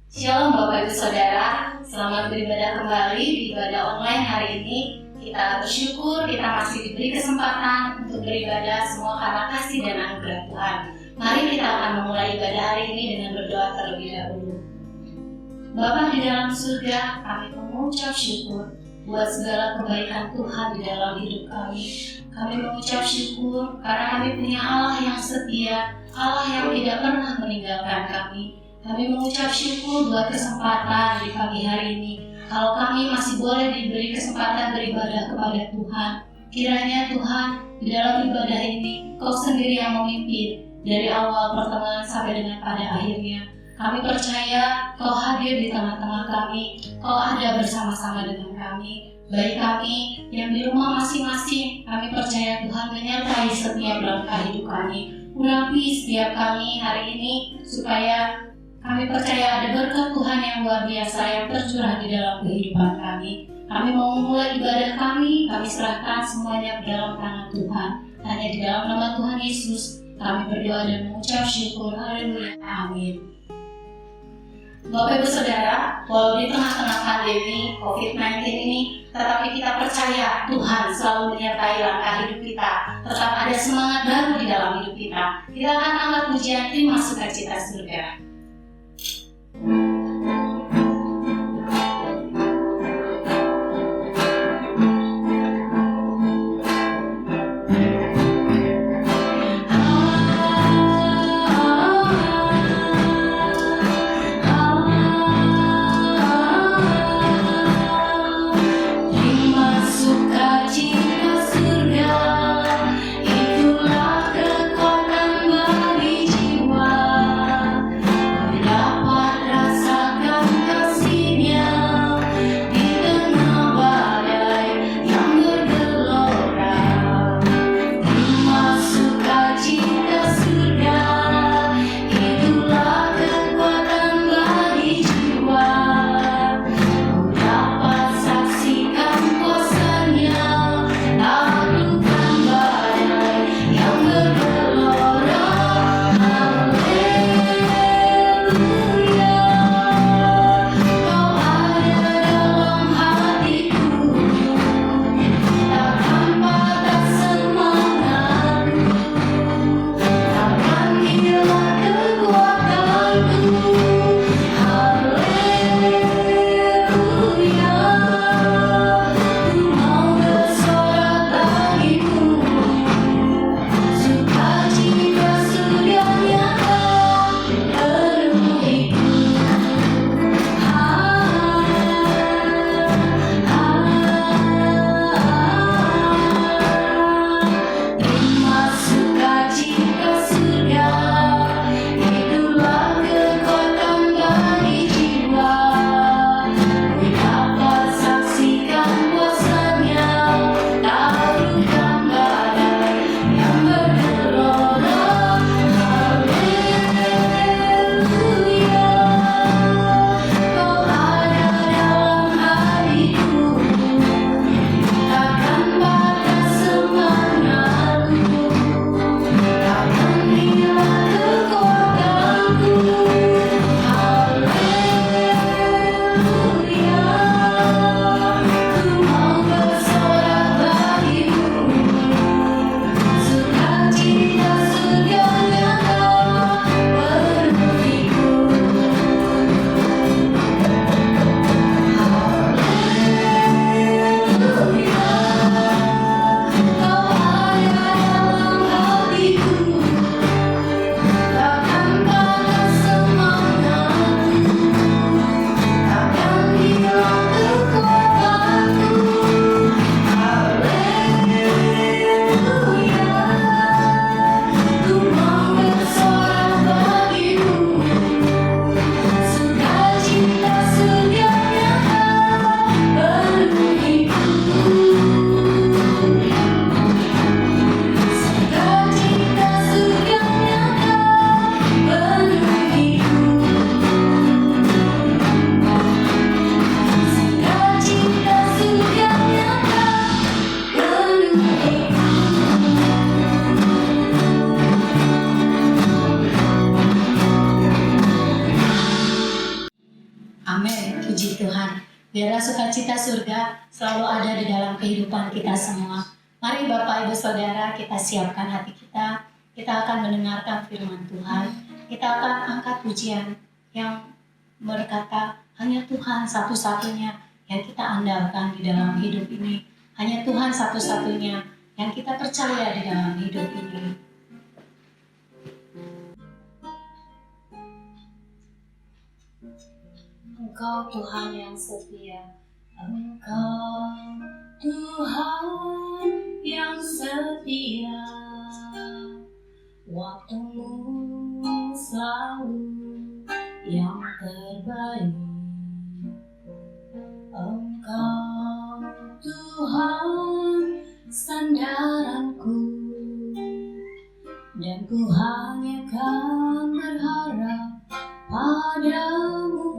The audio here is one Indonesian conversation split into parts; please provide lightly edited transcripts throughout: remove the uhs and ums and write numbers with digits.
Shalom Bapak Ibu Saudara, selamat beribadah kembali di ibadah online hari ini. Kita bersyukur kita masih diberi kesempatan untuk beribadah semua karena kasih dan anugerah Tuhan. Mari kita akan memulai ibadah hari ini dengan berdoa terlebih dahulu. Bapa di dalam surga, kami mengucap syukur buat segala kebaikan Tuhan di dalam hidup kami. Kami mengucap syukur karena kami punya Allah yang setia, Allah yang tidak pernah meninggalkan kami. Kami mengucap syukur buat kesempatan di pagi hari ini. Kalau kami masih boleh diberi kesempatan beribadah kepada Tuhan, kiranya Tuhan di dalam ibadah ini Kau sendiri yang memimpin dari awal pertengahan sampai dengan pada akhirnya. Kami percaya Kau hadir di tengah-tengah kami, Kau ada bersama-sama dengan kami. Baik kami yang di rumah masing-masing, kami percaya Tuhan menyertai setiap langkah hidup kami. Urapi setiap kami hari ini supaya kami percaya ada berkat Tuhan yang luar biasa yang tercurah di dalam kehidupan kami. Kami mau memulai ibadah kami serahkan semuanya ke dalam tangan Tuhan. Hanya di dalam nama Tuhan Yesus kami berdoa dan mengucap syukur. Haleluya. Amin. Bapak Ibu Saudara, walau di tengah-tengah pandemi COVID-19 ini, tetapi kita percaya Tuhan selalu menyertai langkah hidup kita. Tetap ada semangat baru di dalam hidup kita. Kita akan angkat pujian Terima Sukacita Surga. Itulah kekuatan bagi jiwa. Amin, puji Tuhan. Biarlah sukacita surga selalu ada di dalam kehidupan kita semua. Mari Bapak Ibu Saudara, kita siapkan hati kita. Kita akan mendengarkan firman Tuhan. Kita akan angkat pujian yang berkata, hanya Tuhan satu-satunya yang kita andalkan di dalam hidup ini. Hanya Tuhan satu-satunya yang kita percaya di dalam hidup ini. Engkau Tuhan yang setia, Engkau Tuhan yang setia, waktumu selalu yang terbaik. Engkau Tuhan sandaranku, dan ku hanya kan berharap padamu.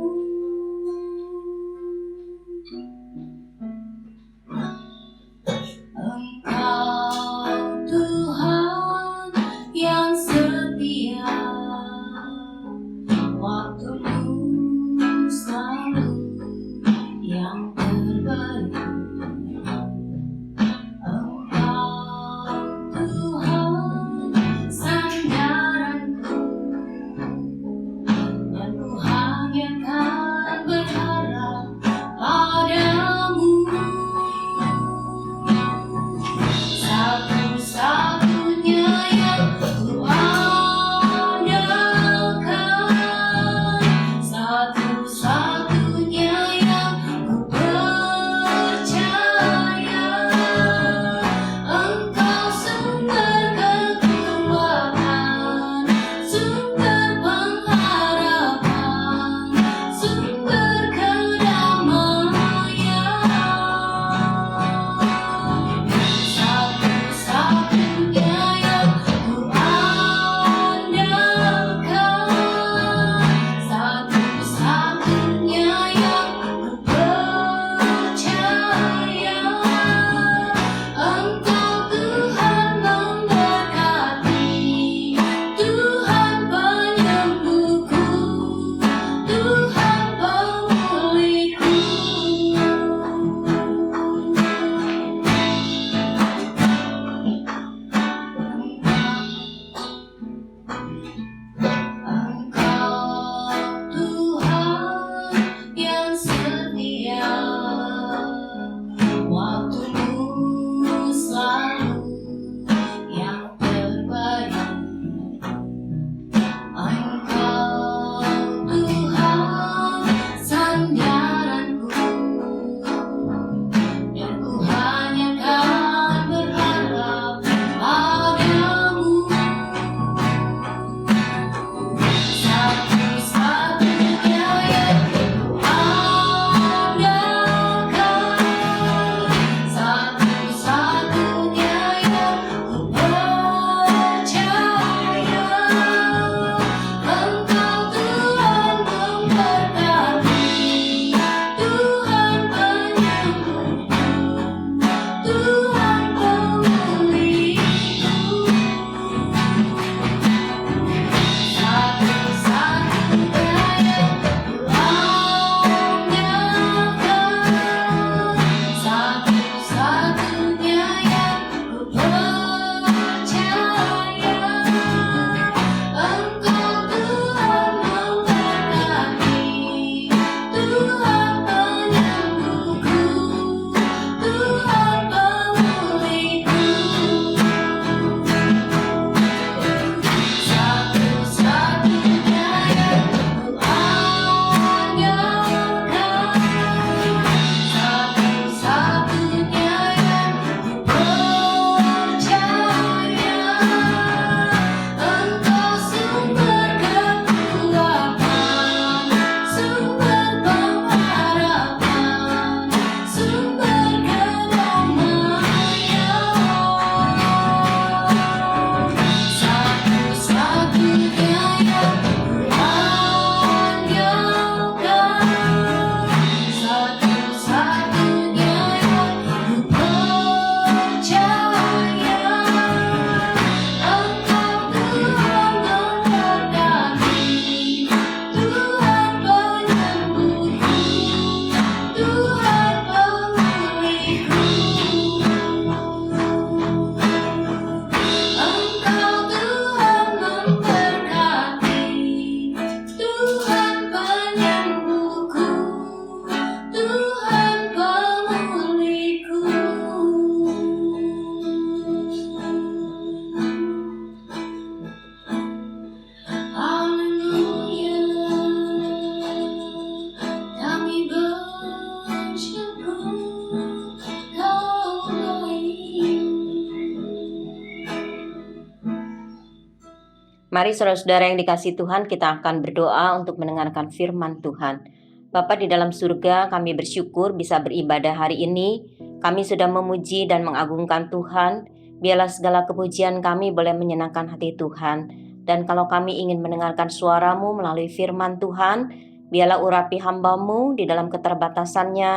Mari saudara-saudara yang dikasihi Tuhan, kita akan berdoa untuk mendengarkan firman Tuhan. Bapa di dalam surga, kami bersyukur bisa beribadah hari ini. Kami sudah memuji dan mengagungkan Tuhan. Biarlah segala kepujian kami boleh menyenangkan hati Tuhan. Dan kalau kami ingin mendengarkan suara-Mu melalui firman Tuhan, biarlah urapi hamba-Mu di dalam keterbatasannya,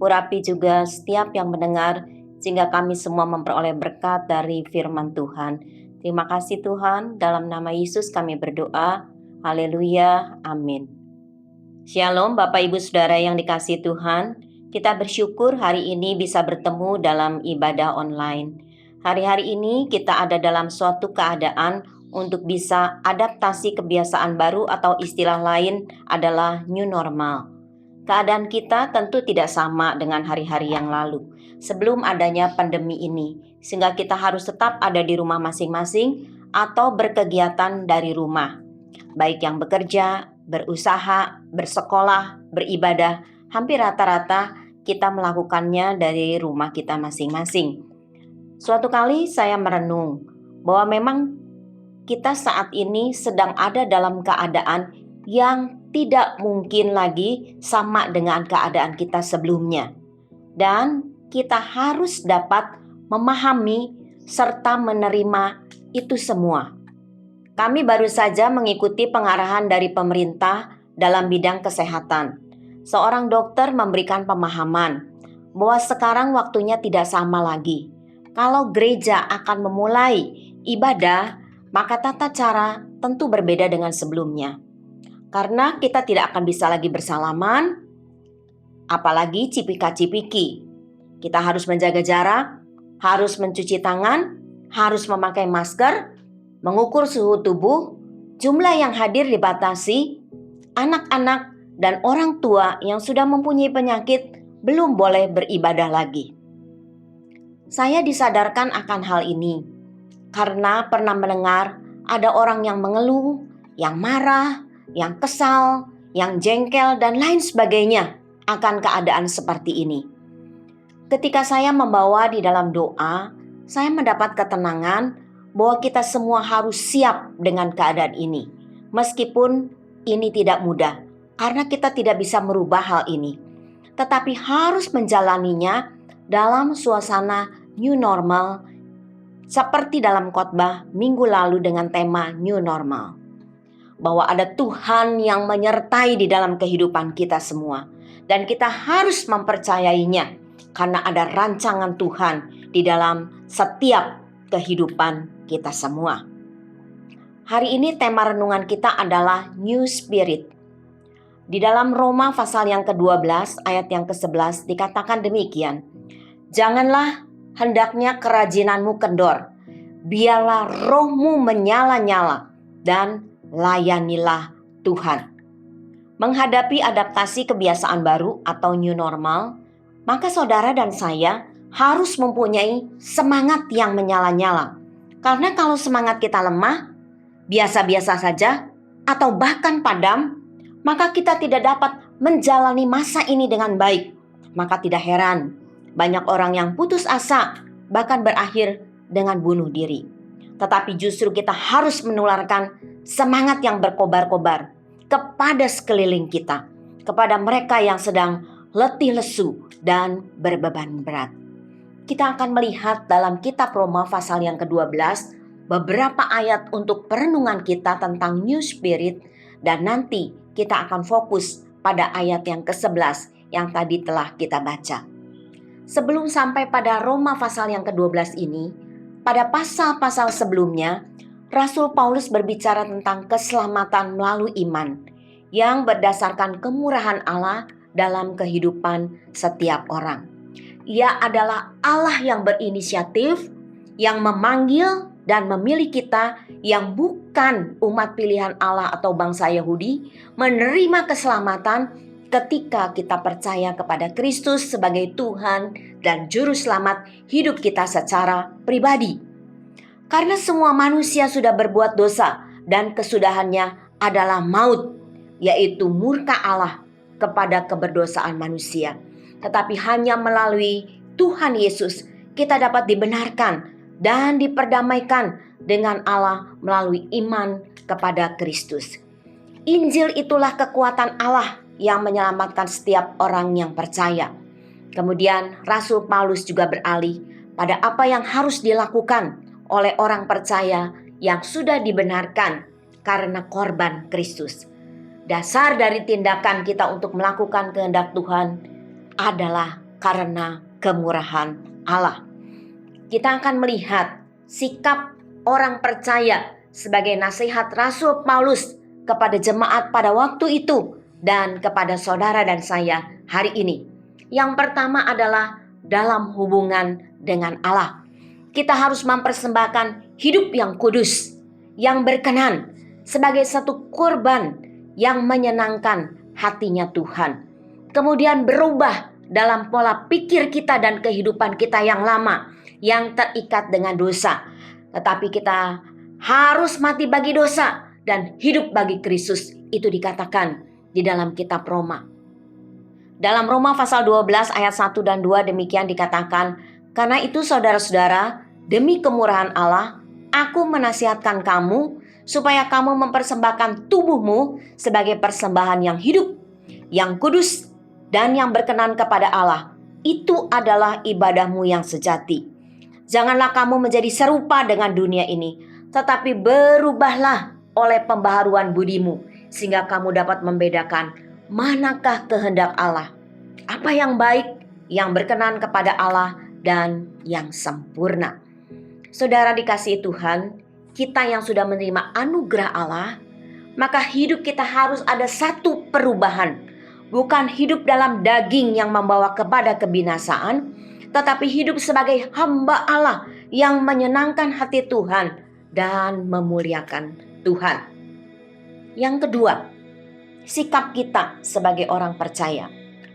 urapi juga setiap yang mendengar, sehingga kami semua memperoleh berkat dari firman Tuhan. Terima kasih Tuhan, dalam nama Yesus kami berdoa. Haleluya, amin. Shalom Bapak Ibu Saudara yang dikasihi Tuhan. Kita bersyukur hari ini bisa bertemu dalam ibadah online. Hari-hari ini kita ada dalam suatu keadaan untuk bisa adaptasi kebiasaan baru atau istilah lain adalah new normal. Keadaan kita tentu tidak sama dengan hari-hari yang lalu sebelum adanya pandemi ini, sehingga kita harus tetap ada di rumah masing-masing atau berkegiatan dari rumah. Baik yang bekerja, berusaha, bersekolah, beribadah, hampir rata-rata kita melakukannya dari rumah kita masing-masing. Suatu kali saya merenung bahwa memang kita saat ini sedang ada dalam keadaan yang tidak mungkin lagi sama dengan keadaan kita sebelumnya. Dan kita harus dapat memahami serta menerima itu semua. Kami baru saja mengikuti pengarahan dari pemerintah dalam bidang kesehatan. Seorang dokter memberikan pemahaman bahwa sekarang waktunya tidak sama lagi. Kalau gereja akan memulai ibadah, maka tata cara tentu berbeda dengan sebelumnya. Karena kita tidak akan bisa lagi bersalaman, apalagi cipika-cipiki. Kita harus menjaga jarak, harus mencuci tangan, harus memakai masker, mengukur suhu tubuh, jumlah yang hadir dibatasi, anak-anak dan orang tua yang sudah mempunyai penyakit belum boleh beribadah lagi. Saya disadarkan akan hal ini karena pernah mendengar ada orang yang mengeluh, yang marah, yang kesal, yang jengkel, dan lain sebagainya akan keadaan seperti ini. Ketika saya membawa di dalam doa, saya mendapat ketenangan bahwa kita semua harus siap dengan keadaan ini. Meskipun ini tidak mudah, karena kita tidak bisa merubah hal ini. Tetapi harus menjalaninya dalam suasana new normal, seperti dalam khotbah minggu lalu dengan tema new normal. Bahwa ada Tuhan yang menyertai di dalam kehidupan kita semua. Dan kita harus mempercayainya. Karena ada rancangan Tuhan di dalam setiap kehidupan kita semua. Hari ini tema renungan kita adalah New Spirit. Di dalam Roma pasal yang ke-12 ayat yang ke-11 dikatakan demikian. Janganlah hendaknya kerajinanmu kendor. Biarlah rohmu menyala-nyala dan layanilah Tuhan. Menghadapi adaptasi kebiasaan baru atau new normal, maka saudara dan saya harus mempunyai semangat yang menyala-nyala. Karena kalau semangat kita lemah, biasa-biasa saja, atau bahkan padam, maka kita tidak dapat menjalani masa ini dengan baik. Maka tidak heran, banyak orang yang putus asa, bahkan berakhir dengan bunuh diri. Tetapi justru kita harus menularkan semangat yang berkobar-kobar kepada sekeliling kita, kepada mereka yang sedang letih lesu dan berbeban berat. Kita akan melihat dalam kitab Roma pasal yang ke-12 beberapa ayat untuk perenungan kita tentang New Spirit, dan nanti kita akan fokus pada ayat yang ke-11 yang tadi telah kita baca. Sebelum sampai pada Roma pasal yang ke-12 ini, pada pasal-pasal sebelumnya, Rasul Paulus berbicara tentang keselamatan melalui iman yang berdasarkan kemurahan Allah dalam kehidupan setiap orang. Ia adalah Allah yang berinisiatif, yang memanggil dan memilih kita yang bukan umat pilihan Allah atau bangsa Yahudi, menerima keselamatan ketika kita percaya kepada Kristus sebagai Tuhan dan Juru Selamat hidup kita secara pribadi. Karena semua manusia sudah berbuat dosa dan kesudahannya adalah maut, yaitu murka Allah kepada keberdosaan manusia. Tetapi hanya melalui Tuhan Yesus kita dapat dibenarkan dan diperdamaikan dengan Allah melalui iman kepada Kristus. Injil itulah kekuatan Allah yang menyelamatkan setiap orang yang percaya. Kemudian Rasul Paulus juga beralih pada apa yang harus dilakukan oleh orang percaya yang sudah dibenarkan karena korban Kristus. Dasar dari tindakan kita untuk melakukan kehendak Tuhan adalah karena kemurahan Allah. Kita akan melihat sikap orang percaya sebagai nasihat Rasul Paulus kepada jemaat pada waktu itu dan kepada saudara dan saya hari ini. Yang pertama adalah dalam hubungan dengan Allah. Kita harus mempersembahkan hidup yang kudus, yang berkenan sebagai satu kurban yang menyenangkan hatinya Tuhan. Kemudian berubah dalam pola pikir kita dan kehidupan kita yang lama, yang terikat dengan dosa. Tetapi kita harus mati bagi dosa dan hidup bagi Kristus. Itu dikatakan di dalam kitab Roma. Dalam Roma pasal 12 ayat 1 dan 2 demikian dikatakan, karena itu saudara-saudara, demi kemurahan Allah, aku menasihatkan kamu supaya kamu mempersembahkan tubuhmu sebagai persembahan yang hidup, yang kudus, dan yang berkenan kepada Allah. Itu adalah ibadahmu yang sejati. Janganlah kamu menjadi serupa dengan dunia ini, tetapi berubahlah oleh pembaharuan budimu, sehingga kamu dapat membedakan manakah kehendak Allah, apa yang baik, yang berkenan kepada Allah, dan yang sempurna. Saudara dikasihi Tuhan, kita yang sudah menerima anugerah Allah, maka hidup kita harus ada satu perubahan. Bukan hidup dalam daging yang membawa kepada kebinasaan, tetapi hidup sebagai hamba Allah yang menyenangkan hati Tuhan dan memuliakan Tuhan. Yang kedua, sikap kita sebagai orang percaya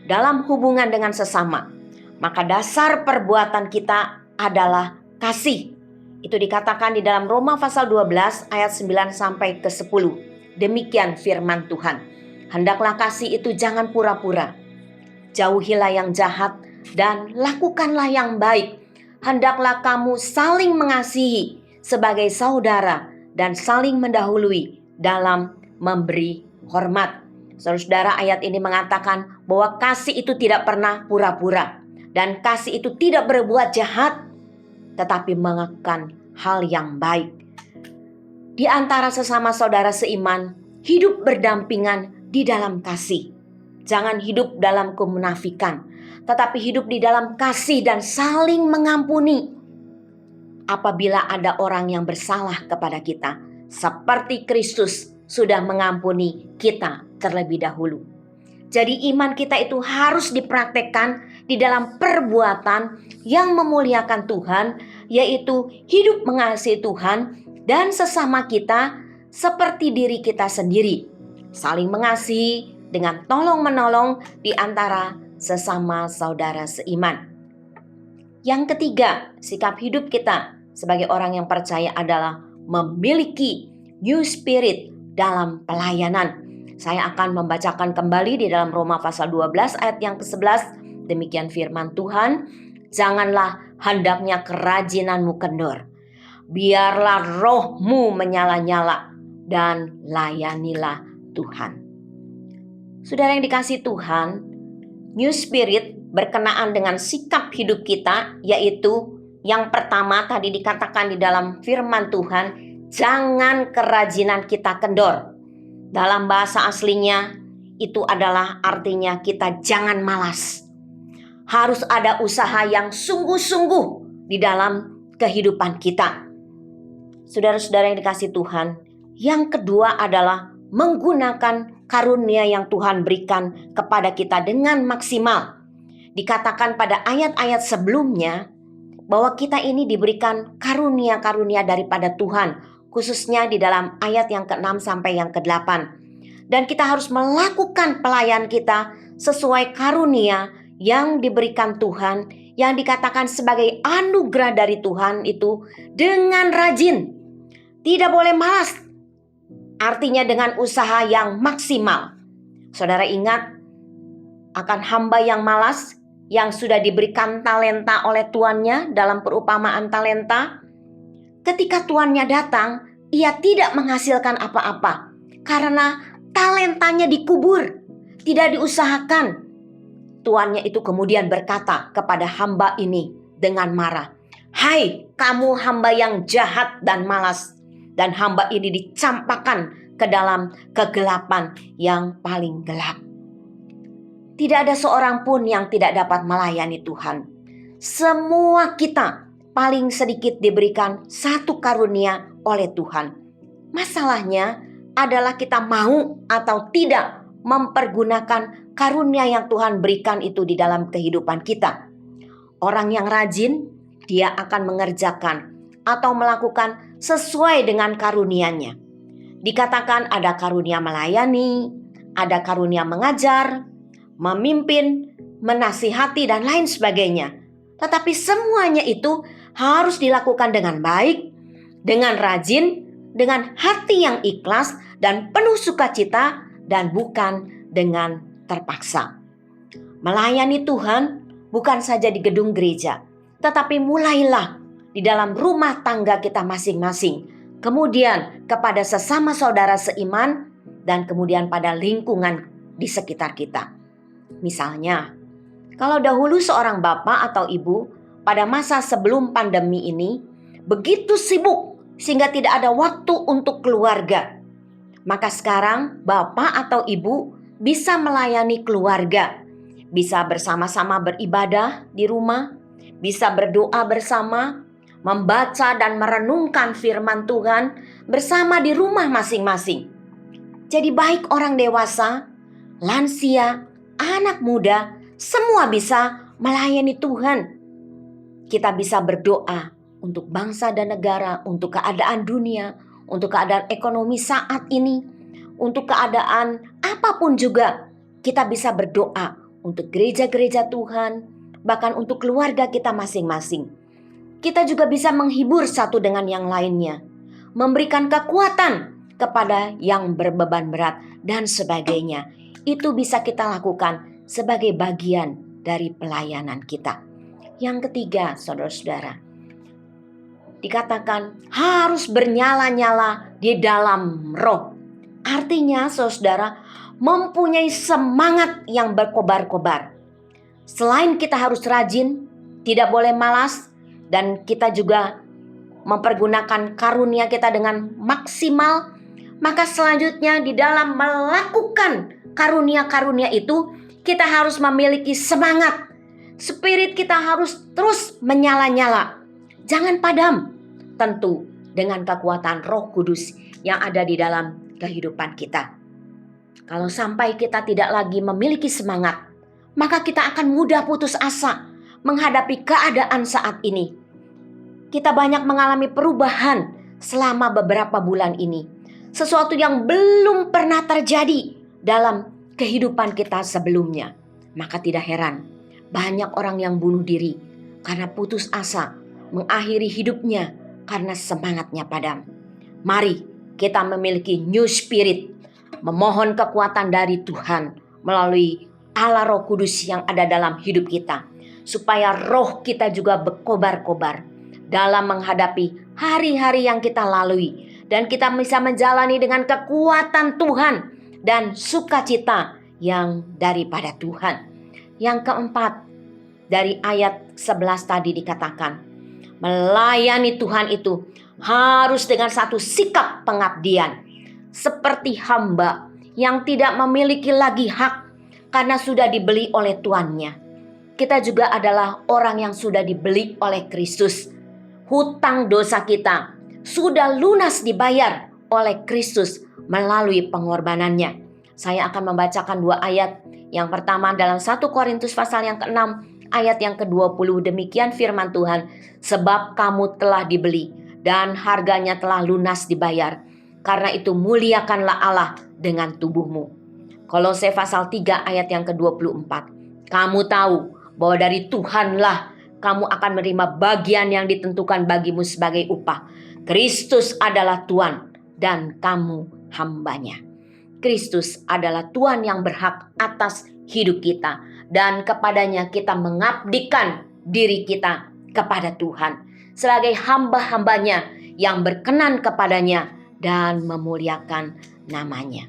dalam hubungan dengan sesama. Maka dasar perbuatan kita adalah kasih. Itu dikatakan di dalam Roma pasal 12 ayat 9 sampai ke 10. Demikian firman Tuhan. Hendaklah kasih itu jangan pura-pura. Jauhilah yang jahat dan lakukanlah yang baik. Hendaklah kamu saling mengasihi sebagai saudara dan saling mendahului dalam memberi hormat. Saudara-saudara, ayat ini mengatakan bahwa kasih itu tidak pernah pura-pura. Dan kasih itu tidak berbuat jahat, tetapi melakukan hal yang baik. Di antara sesama saudara seiman, hidup berdampingan di dalam kasih. Jangan hidup dalam kemunafikan, tetapi hidup di dalam kasih dan saling mengampuni. Apabila ada orang yang bersalah kepada kita, seperti Kristus sudah mengampuni kita terlebih dahulu. Jadi iman kita itu harus dipraktekkan di dalam perbuatan yang memuliakan Tuhan, yaitu hidup mengasihi Tuhan dan sesama kita seperti diri kita sendiri. Saling mengasihi dengan tolong-menolong di antara sesama saudara seiman. Yang ketiga, sikap hidup kita sebagai orang yang percaya adalah memiliki new spirit dalam pelayanan. Saya akan membacakan kembali di dalam Roma pasal 12 ayat yang ke-11. Demikian firman Tuhan, janganlah hendaknya kerajinanmu kendor. Biarlah rohmu menyala-nyala dan layanilah Tuhan. Saudara yang dikasihi Tuhan, new spirit berkenaan dengan sikap hidup kita, yaitu yang pertama tadi dikatakan di dalam firman Tuhan, jangan kerajinan kita kendor. Dalam bahasa aslinya itu adalah artinya kita jangan malas. Harus ada usaha yang sungguh-sungguh di dalam kehidupan kita. Saudara-saudara yang dikasihi Tuhan, yang kedua adalah menggunakan karunia yang Tuhan berikan kepada kita dengan maksimal. Dikatakan pada ayat-ayat sebelumnya bahwa kita ini diberikan karunia-karunia daripada Tuhan, khususnya di dalam ayat yang ke-6 sampai yang ke-8. Dan kita harus melakukan pelayan kita sesuai karunia yang diberikan Tuhan, yang dikatakan sebagai anugerah dari Tuhan itu dengan rajin. Tidak boleh malas. Artinya dengan usaha yang maksimal. Saudara ingat akan hamba yang malas yang sudah diberikan talenta oleh tuannya dalam perumpamaan talenta. ketika tuannya datang, ia tidak menghasilkan apa-apa karena talentanya dikubur, tidak diusahakan. Tuannya itu kemudian berkata kepada hamba ini dengan marah, "Hai kamu hamba yang jahat dan malas." Dan hamba ini dicampakkan ke dalam kegelapan yang paling gelap. Tidak ada seorang pun yang tidak dapat melayani Tuhan. Semua kita paling sedikit diberikan satu karunia oleh Tuhan. Masalahnya adalah kita mau atau tidak mempergunakan karunia yang Tuhan berikan itu di dalam kehidupan kita. Orang yang rajin, dia akan mengerjakan atau melakukan sesuai dengan karunia-Nya. Dikatakan ada karunia melayani, ada karunia mengajar, memimpin, menasihati, dan lain sebagainya. Tetapi semuanya itu harus dilakukan dengan baik, dengan rajin, dengan hati yang ikhlas dan penuh sukacita, dan bukan dengan terpaksa. Melayani Tuhan bukan saja di gedung gereja, tetapi mulailah di dalam rumah tangga kita masing-masing, kemudian kepada sesama saudara seiman, dan kemudian pada lingkungan di sekitar kita. Misalnya, kalau dahulu seorang bapak atau ibu pada masa sebelum pandemi ini begitu sibuk sehingga tidak ada waktu untuk keluarga, maka sekarang bapak atau ibu bisa melayani keluarga, bisa bersama-sama beribadah di rumah, bisa berdoa bersama, membaca dan merenungkan firman Tuhan bersama di rumah masing-masing. Jadi baik orang dewasa, lansia, anak muda, semua bisa melayani Tuhan. Kita bisa berdoa untuk bangsa dan negara, untuk keadaan dunia, untuk keadaan ekonomi saat ini, untuk keadaan apapun juga. Kita bisa berdoa untuk gereja-gereja Tuhan, bahkan untuk keluarga kita masing-masing. Kita juga bisa menghibur satu dengan yang lainnya, memberikan kekuatan kepada yang berbeban berat dan sebagainya. Itu bisa kita lakukan sebagai bagian dari pelayanan kita. Yang ketiga, saudara-saudara, dikatakan harus bernyala-nyala di dalam roh. Artinya, saudara, mempunyai semangat yang berkobar-kobar. Selain kita harus rajin, tidak boleh malas, dan kita juga mempergunakan karunia kita dengan maksimal, maka selanjutnya di dalam melakukan karunia-karunia itu, kita harus memiliki semangat. Spirit kita harus terus menyala-nyala. Jangan padam. Tentu dengan kekuatan Roh Kudus yang ada di dalam kehidupan kita. Kalau sampai kita tidak lagi memiliki semangat, maka kita akan mudah putus asa menghadapi keadaan saat ini. Kita banyak mengalami perubahan selama beberapa bulan ini. Sesuatu yang belum pernah terjadi dalam kehidupan kita sebelumnya. Maka tidak heran banyak orang yang bunuh diri karena putus asa, mengakhiri hidupnya karena semangatnya padam. Mari kita memiliki new spirit, memohon kekuatan dari Tuhan melalui Allah Roh Kudus yang ada dalam hidup kita, supaya roh kita juga berkobar-kobar dalam menghadapi hari-hari yang kita lalui, dan kita bisa menjalani dengan kekuatan Tuhan dan sukacita yang daripada Tuhan. Yang keempat, dari ayat 11 tadi dikatakan, melayani Tuhan itu harus dengan satu sikap pengabdian, seperti hamba yang tidak memiliki lagi hak karena sudah dibeli oleh tuannya. Kita juga adalah orang yang sudah dibeli oleh Kristus. Hutang dosa kita sudah lunas dibayar oleh Kristus melalui pengorbanannya. Saya akan membacakan dua ayat. Yang pertama dalam 1 Korintus pasal yang ke-6 ayat yang ke-20. Demikian firman Tuhan, sebab kamu telah dibeli dan harganya telah lunas dibayar. Karena itu muliakanlah Allah dengan tubuhmu. Kolose pasal 3 ayat yang ke-24. Kamu tahu bahwa dari Tuhanlah kamu akan menerima bagian yang ditentukan bagimu sebagai upah. Kristus adalah Tuhan dan kamu hambanya. Kristus adalah Tuhan yang berhak atas hidup kita, dan kepadanya kita mengabdikan diri kita kepada Tuhan. Sebagai hamba-hambanya, yang berkenan kepadanya dan memuliakan namanya.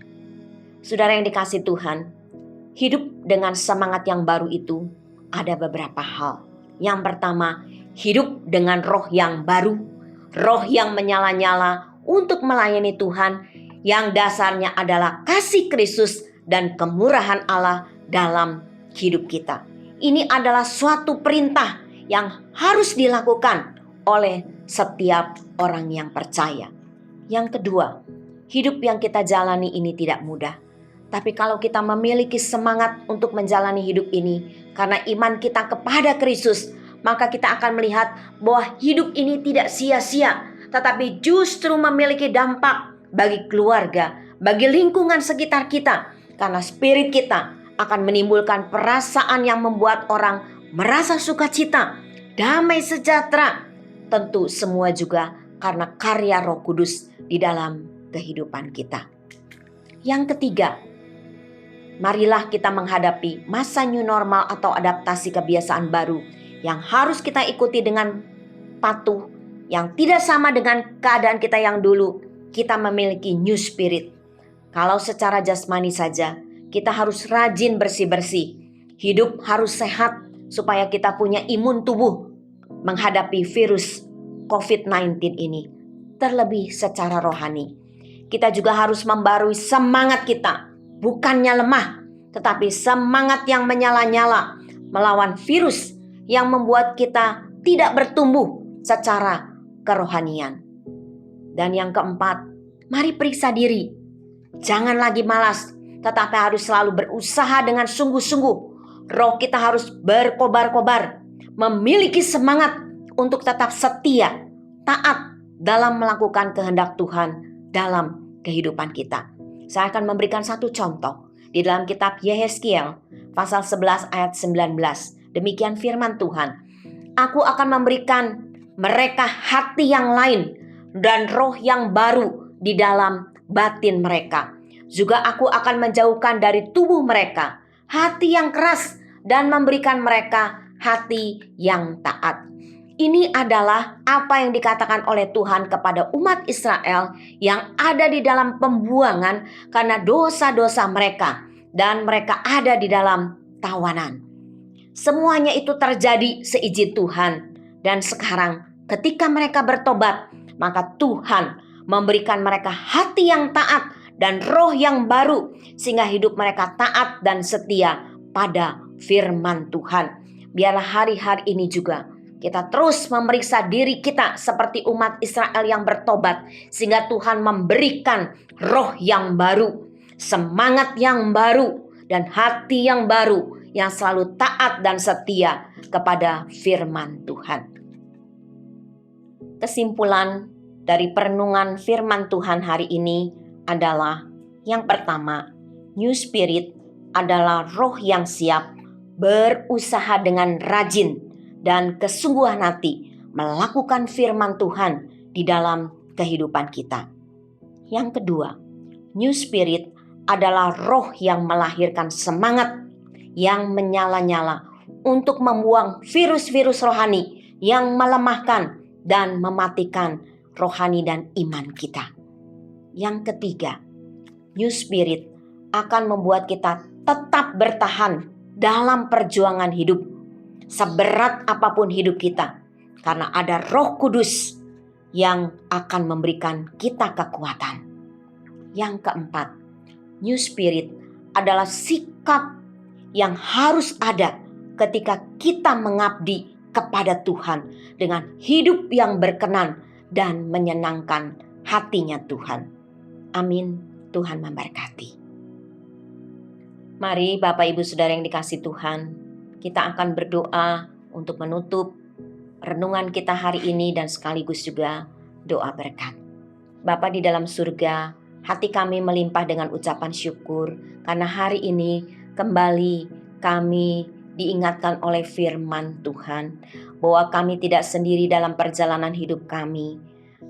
Saudara yang dikasihi Tuhan, hidup dengan semangat yang baru itu ada beberapa hal. Yang pertama, hidup dengan roh yang baru, roh yang menyala-nyala untuk melayani Tuhan, yang dasarnya adalah kasih Kristus dan kemurahan Allah dalam hidup kita. Ini adalah suatu perintah yang harus dilakukan oleh setiap orang yang percaya. Yang kedua, hidup yang kita jalani ini tidak mudah. Tapi kalau kita memiliki semangat untuk menjalani hidup ini karena iman kita kepada Kristus, maka kita akan melihat bahwa hidup ini tidak sia-sia, tetapi justru memiliki dampak bagi keluarga, bagi lingkungan sekitar kita. Karena spirit kita akan menimbulkan perasaan yang membuat orang merasa sukacita, damai sejahtera. Tentu semua juga karena karya Roh Kudus di dalam kehidupan kita. Yang ketiga, marilah kita menghadapi masa new normal atau adaptasi kebiasaan baru yang harus kita ikuti dengan patuh, yang tidak sama dengan keadaan kita yang dulu. Kita memiliki new spirit. Kalau secara jasmani saja, kita harus rajin bersih-bersih. Hidup harus sehat supaya kita punya imun tubuh menghadapi virus COVID-19 ini. Terlebih secara rohani, kita juga harus membarui semangat kita. Bukannya lemah, tetapi semangat yang menyala-nyala melawan virus yang membuat kita tidak bertumbuh secara kerohanian. Dan yang keempat, mari periksa diri. Jangan lagi malas, tetapi harus selalu berusaha dengan sungguh-sungguh. Roh kita harus berkobar-kobar, memiliki semangat untuk tetap setia, taat dalam melakukan kehendak Tuhan dalam kehidupan kita. Saya akan memberikan satu contoh di dalam kitab Yehezkiel pasal 11 ayat 19. Demikian firman Tuhan. Aku akan memberikan mereka hati yang lain dan roh yang baru di dalam batin mereka. Juga aku akan menjauhkan dari tubuh mereka hati yang keras dan memberikan mereka hati yang taat. Ini adalah apa yang dikatakan oleh Tuhan kepada umat Israel yang ada di dalam pembuangan karena dosa-dosa mereka, dan mereka ada di dalam tawanan. Semuanya itu terjadi seizin Tuhan, dan sekarang ketika mereka bertobat, maka Tuhan memberikan mereka hati yang taat dan roh yang baru, sehingga hidup mereka taat dan setia pada firman Tuhan. Biarlah hari-hari ini juga kita terus memeriksa diri kita seperti umat Israel yang bertobat, sehingga Tuhan memberikan roh yang baru, semangat yang baru, dan hati yang baru yang selalu taat dan setia kepada firman Tuhan. Kesimpulan dari perenungan firman Tuhan hari ini adalah yang pertama, new spirit adalah roh yang siap berusaha dengan rajin dan kesungguhan hati melakukan firman Tuhan di dalam kehidupan kita. Yang kedua, new spirit adalah roh yang melahirkan semangat yang menyala-nyala untuk membuang virus-virus rohani yang melemahkan dan mematikan rohani dan iman kita. Yang ketiga, new spirit akan membuat kita tetap bertahan dalam perjuangan hidup, seberat apapun hidup kita, karena ada Roh Kudus yang akan memberikan kita kekuatan. Yang keempat, new spirit adalah sikap yang harus ada ketika kita mengabdi kepada Tuhan dengan hidup yang berkenan dan menyenangkan hatinya Tuhan. Amin. Tuhan memberkati. Mari Bapak Ibu Saudara yang dikasihi Tuhan, kita akan berdoa untuk menutup renungan kita hari ini dan sekaligus juga doa berkat. Bapa di dalam surga, hati kami melimpah dengan ucapan syukur karena hari ini kembali kami diingatkan oleh firman Tuhan bahwa kami tidak sendiri dalam perjalanan hidup kami.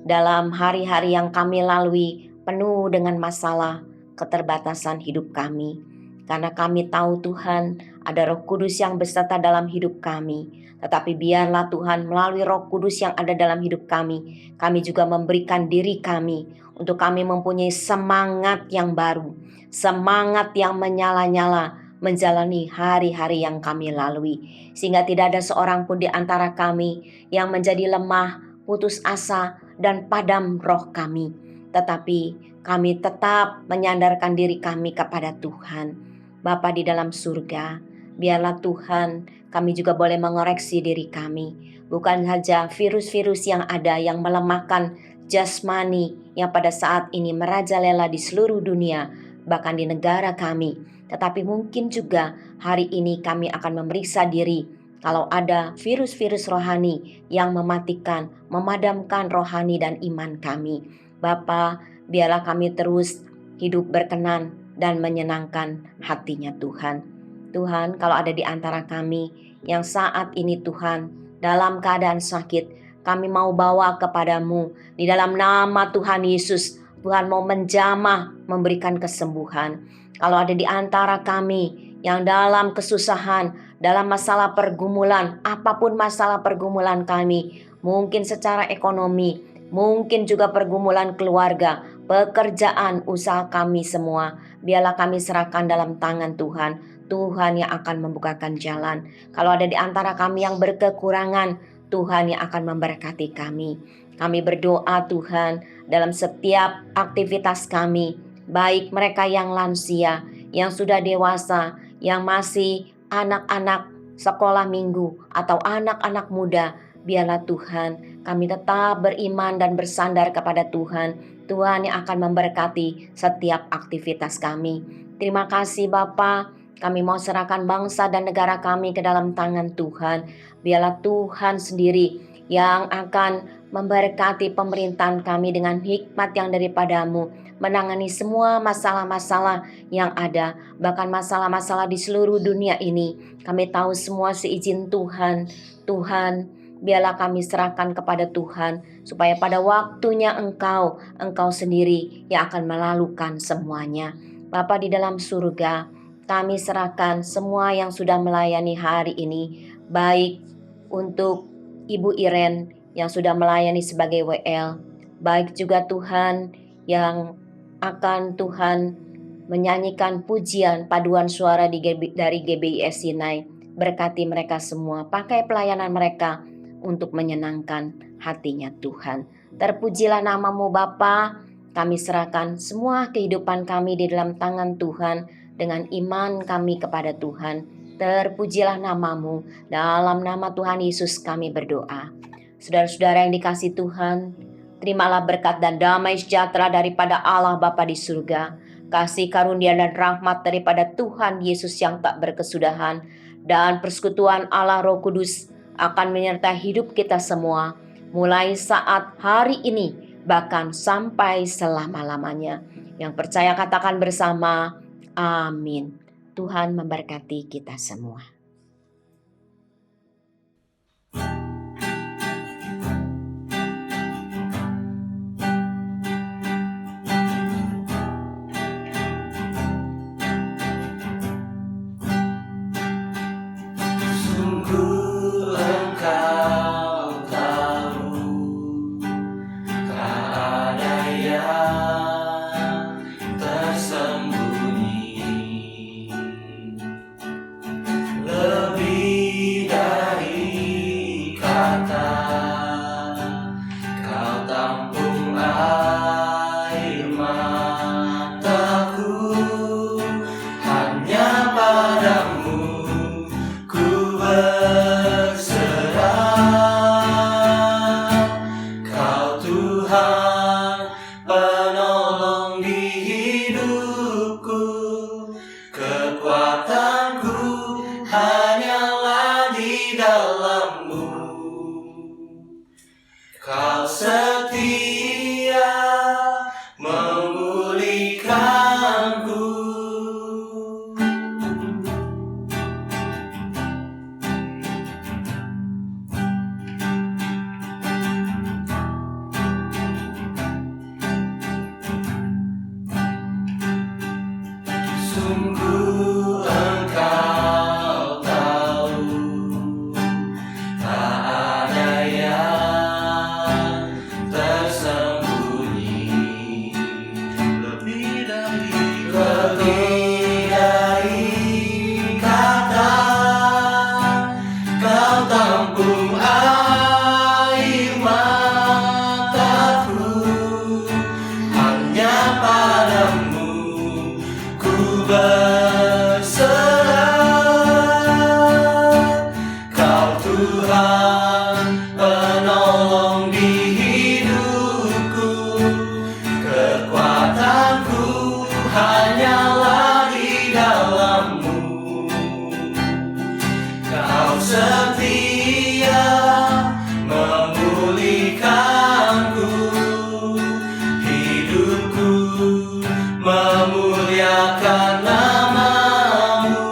Dalam hari-hari yang kami lalui penuh dengan masalah, keterbatasan hidup kami. karena kami tahu Tuhan ada Roh Kudus yang beserta dalam hidup kami. Tetapi biarlah Tuhan melalui Roh Kudus yang ada dalam hidup kami juga memberikan diri kami untuk kami mempunyai semangat yang baru, semangat yang menyala-nyala menjalani hari-hari yang kami lalui. Sehingga tidak ada seorang pun di antara kami yang menjadi lemah, putus asa, dan padam roh kami. Tetapi kami tetap menyandarkan diri kami kepada Tuhan. Bapa di dalam surga, biarlah Tuhan kami juga boleh mengoreksi diri kami. Bukan saja virus-virus yang ada yang melemahkan jasmani yang pada saat ini merajalela di seluruh dunia, bahkan di negara kami. Tetapi mungkin juga hari ini kami akan memeriksa diri kalau ada virus-virus rohani yang mematikan, memadamkan rohani dan iman kami. Bapa, biarlah kami terus hidup berkenan dan menyenangkan hatinya Tuhan. Tuhan, kalau ada di antara kami yang saat ini Tuhan dalam keadaan sakit, kami mau bawa kepadamu di dalam nama Tuhan Yesus. Tuhan mau menjamah, memberikan kesembuhan. Kalau ada di antara kami yang dalam kesusahan, dalam masalah pergumulan, apapun masalah pergumulan kami, mungkin secara ekonomi, mungkin juga pergumulan keluarga, pekerjaan, usaha kami semua, biarlah kami serahkan dalam tangan Tuhan. Tuhan yang akan membukakan jalan. Kalau ada di antara kami yang berkekurangan, Tuhan yang akan memberkati kami. Kami berdoa Tuhan dalam setiap aktivitas kami, baik mereka yang lansia, yang sudah dewasa, yang masih anak-anak sekolah minggu atau anak-anak muda, biarlah Tuhan kami tetap beriman dan bersandar kepada Tuhan. Tuhan yang akan memberkati setiap aktivitas kami. Terima kasih Bapa. Kami mau serahkan bangsa dan negara kami ke dalam tangan Tuhan. Biarlah Tuhan sendiri yang akan memberkati pemerintahan kami dengan hikmat yang daripadamu, menangani semua masalah-masalah yang ada, bahkan masalah-masalah di seluruh dunia ini. Kami tahu semua seizin Tuhan. Tuhan, biarlah kami serahkan kepada Tuhan, supaya pada waktunya Engkau sendiri yang akan melalukan semuanya. Bapa di dalam surga, kami serahkan semua yang sudah melayani hari ini, baik untuk Ibu Iren yang sudah melayani sebagai WL, baik juga Tuhan yang akan Tuhan menyanyikan pujian paduan suara dari GBIS Sinai. Berkati mereka semua, pakai pelayanan mereka untuk menyenangkan hatinya Tuhan. Terpujilah namamu Bapa. Kami serahkan semua kehidupan kami di dalam tangan Tuhan. Dengan iman kami kepada Tuhan, terpujilah namamu. Dalam nama Tuhan Yesus kami berdoa. Saudara-saudara yang dikasihi Tuhan, terimalah berkat dan damai sejahtera daripada Allah Bapa di surga, kasih karunia dan rahmat daripada Tuhan Yesus yang tak berkesudahan, dan persekutuan Allah Roh Kudus akan menyertai hidup kita semua, mulai saat hari ini, bahkan sampai selama-lamanya. Yang percaya katakan bersama, amin. Tuhan memberkati kita semua. Sungguh Engkau tahu, tak ada yang tersembunyi. Lebih dari kata, Kau tampung air mataku. Hanya padamu ku berserah. Kau Tuhan penolong di hidupku, kekuatanku hanyalah di dalam-Mu. Kau setia memulihkanku. Sungguh setia memulihkanku, hidupku memuliakan namamu,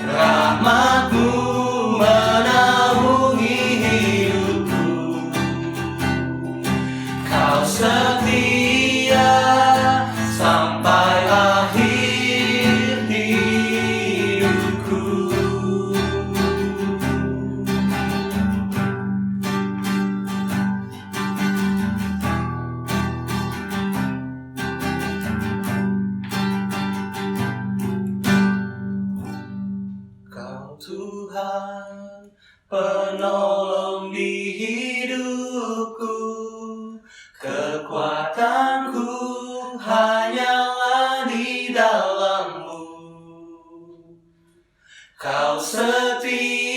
rahmatmu menaungi hidupku. Kau setia sampai akhir hidupku. Kau Tuhan, penolong di hidupku, kekuatanku hanyalah di dalam-Mu. Kau setia